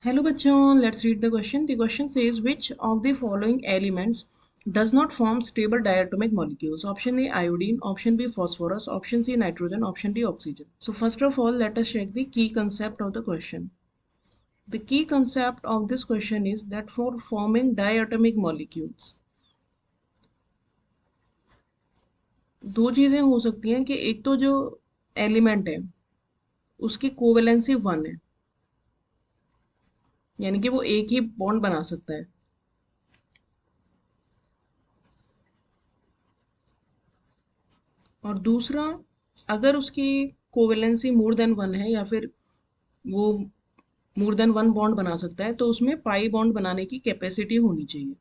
Hello bachon, let's read the question. The question says which of the following elements does not form stable diatomic molecules? Option A iodine, option B phosphorus, option C nitrogen, option D oxygen. So first of all, let us check the key concept of the question. The key concept of this question is that for forming diatomic molecules, दो चीजें हो सकती हैं कि एक तो जो element है उसकी कोवेलेंसी 1 है, यानी कि वो एक ही बॉन्ड बना सकता है, और दूसरा अगर उसकी कोवेलेंसी मोर देन 1 है या फिर वो मोर देन 1 बॉन्ड बना सकता है तो उसमें पाई बॉन्ड बनाने की कैपेसिटी होनी चाहिए।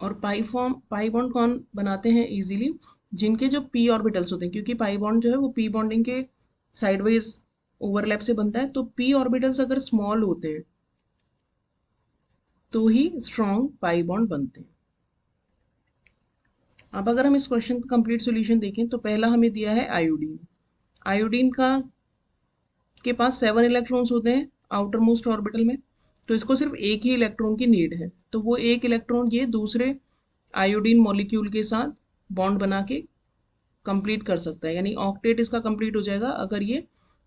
और पाई बॉन्ड कौन बनाते हैं इजीली? जिनके जो पी ऑर्बिटल्स होते हैं, क्योंकि पाई बॉन्ड जो है वो पी बॉन्डिंग के साइडवाइज ओवरलैप से बनता है, तो पी ऑर्बिटल्स अगर स्मॉल होते हैं तो ही स्ट्रॉन्ग पाई बॉन्ड बनते हैं। अब अगर हम इस क्वेश्चन का कंप्लीट सॉल्यूशन देखें तो पहला हमें दिया है आयोडीन। आयोडीन का के पास 7 इलेक्ट्रॉन्स होते हैं आउटर मोस्ट ऑर्बिटल में, तो इसको सिर्फ एक ही इलेक्ट्रॉन की नीड है, तो वो एक इलेक्ट्रॉन ये दूसरे आयोडीन मॉलिक्यूल के साथ बॉन्ड बना के कंप्लीट कर सकता है, यानी ऑक्टेट इसका कंप्लीट हो जाएगा अगर ये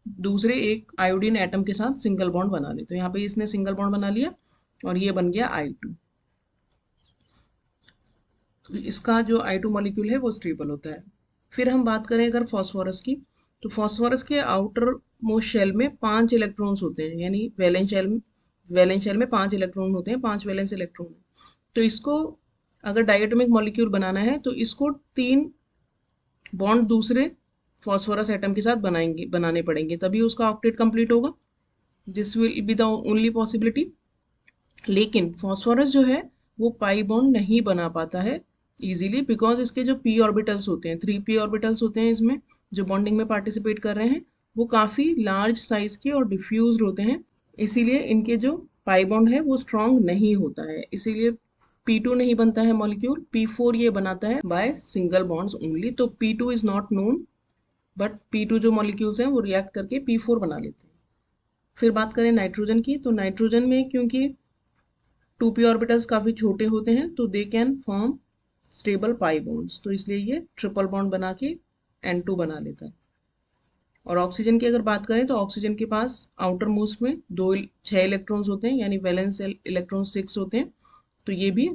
दूसरे एक आयोडीन एटम के साथ सिंगल बॉन्ड बना ले। तो यहाँ पे इसने सिंगल बॉन्ड बना लिया और ये बन गया I2। तो इसका जो I2 मॉलिक्यूल है वो स्टेबल होता है। फिर हम बात करें अगर फॉस्फोरस की, तो फॉस्फोरस के आउटर मोस्ट शेल में 5 इलेक्ट्रॉन्स होते हैं, यानी वैलेंस शेल में 5 इलेक्ट्रॉन होते हैं, 5 वैलेंस इलेक्ट्रॉन। तो इसको अगर डायटोमिक मॉलिक्यूल बनाना है तो इसको 3 बॉन्ड दूसरे फॉस्फोरस एटम के साथ बनाने पड़ेंगे, तभी उसका ऑक्टेट कंप्लीट होगा। This will be the only possibility. लेकिन फॉस्फोरस जो है वो पाई बॉन्ड नहीं बना पाता है इजीली, बिकॉज इसके जो पी ऑर्बिटल्स होते हैं, 3p ऑर्बिटल्स होते हैं इसमें जो बॉन्डिंग में पार्टिसिपेट कर रहे हैं, वो काफ़ी लार्ज साइज के और डिफ्यूज होते हैं। इसीलिए इनके जो पाई बॉन्ड है वो स्ट्रॉन्ग नहीं होता है, इसीलिए P2 नहीं बनता है मॉलिक्यूल, P4 ये बनाता है बाय सिंगल बॉन्ड्स ओनली। तो P2 is not known, but P2 जो मॉलिक्यूल्स हैं वो रिएक्ट करके P4 बना लेते हैं। फिर बात करें नाइट्रोजन की, तो नाइट्रोजन में क्योंकि 2p ऑर्बिटल्स काफ़ी छोटे होते हैं तो they can form stable pi bonds, तो इसलिए ये ट्रिपल बॉन्ड बना के N2 बना लेता है। और ऑक्सीजन की अगर बात करें तो ऑक्सीजन के पास आउटर मोस्ट में 6 इलेक्ट्रॉन्स होते हैं, यानी वैलेंस इलेक्ट्रॉन 6 होते हैं, तो ये भी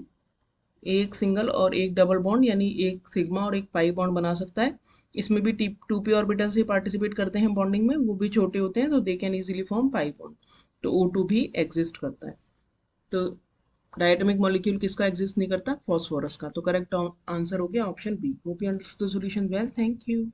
एक सिंगल और एक डबल बॉन्ड यानी एक सिग्मा और एक पाई बॉन्ड बना सकता है। इसमें भी 2p ऑर्बिटल से पार्टिसिपेट करते हैं बॉन्डिंग में, वो भी छोटे होते हैं तो they can easily form pi bond. तो O2 भी एग्जिस्ट करता है। तो डायटोमिक मॉलिक्यूल किसका एग्जिस्ट नहीं करता? फॉस्फोरस का। तो करेक्ट आंसर हो गया option B. Hope you understood the solution well. Thank you.